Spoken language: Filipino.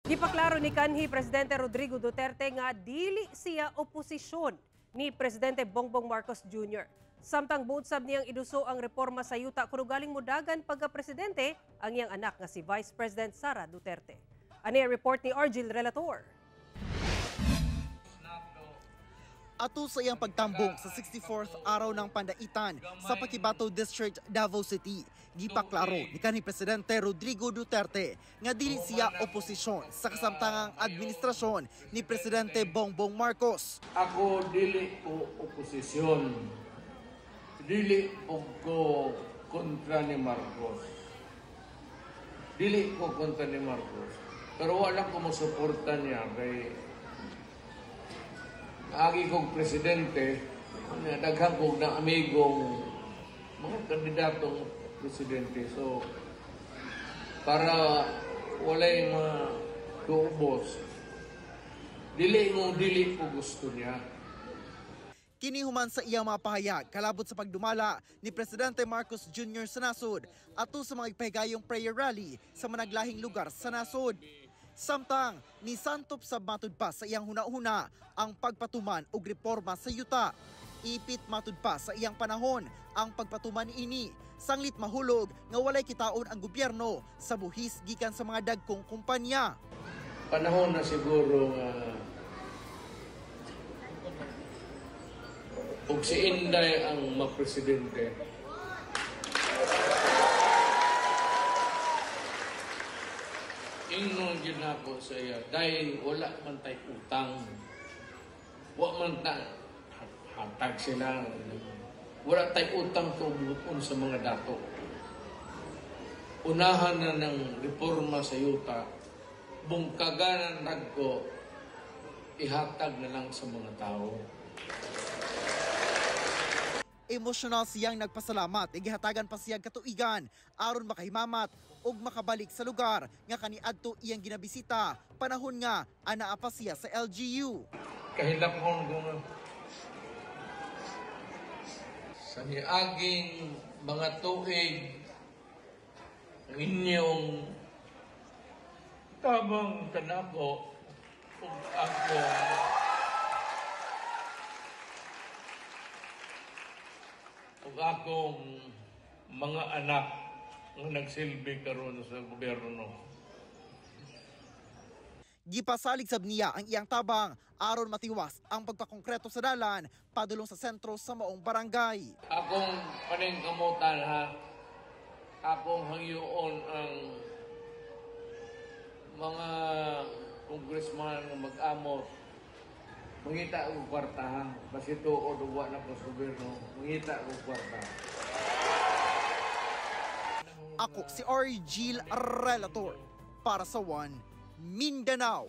Gipaklaro ni kanhi Presidente Rodrigo Duterte nga dili siya oposisyon ni Presidente Bongbong Marcos Jr. Samtang bunsab niyang iduso ang reforma sa yuta kuno galing modagan pagka-presidente ang iyang anak nga si Vice President Sara Duterte. Ani ang report ni Argil Relator. Ato sa iyang pagtambong sa 64th araw ng pandaitan sa Paquibato District, Davao City, gipaklaro ni kanhi Presidente Rodrigo Duterte nga dili siya oposisyon sa kasamtangang administrasyon ni Presidente Bongbong Marcos. Ako dili ko oposisyon. Dili ko kontra ni Marcos. Dili ko kontra ni Marcos. Pero wala ko mo suporta niya kay agi kong presidente, daghang kong na amigong mga kandidatong presidente. So, para walay maduubos, dili ko gusto niya. Kinihuman sa iyang mga pahayag, kalabot sa pagdumala ni Presidente Marcos Jr. sa nasod ato sa mga ipahigayong prayer rally sa managlahing lugar sa nasod. Samtang ni santop sa matud pa sa iyang huna-huna ang pagpatuman og reforma sa yuta. Ipit matud pa sa iyang panahon ang pagpatuman ini. Sanglit mahulog nga walay kitaon ang gobyerno sa buhis gikan sa mga dagkong kumpanya. Panahon na siguro og si Inday ang mapresidente. Ingnon yun ako sa iya dahil wala man tayo utang. Wala man tayo hatag sila. Wala tayo utang tubuton sa mga dato. Unahan na ng reforma sa yuta, bungkaganan nagko, ihatag na lang sa mga tao. Emosyonal siyang nagpasalamat, igihatagan pa siyang katuigan aron makahimamat ug makabalik sa lugar nga kaniadto iyang ginabisita panahon nga anaa pa siya sa LGU. Kahilapon ko sa niaging mga tuig ang inyong tabang kanako ug ako ug akong mga anak nga nagsilbi karon sa gobyerno. Gipasalig sab niya ang iyang tabang aron matiwas ang pagpakongkreto sa dalan padulong sa sentro sa maong barangay. Akong paningkamutan ha, akong hangyoon ang mga congressman nga mag-amot. Mangita og kwarta ha, basi tuod og wa na po sa gobyerno, mangita og kwarta. Ako si Argil Relator para sa One Mindanao.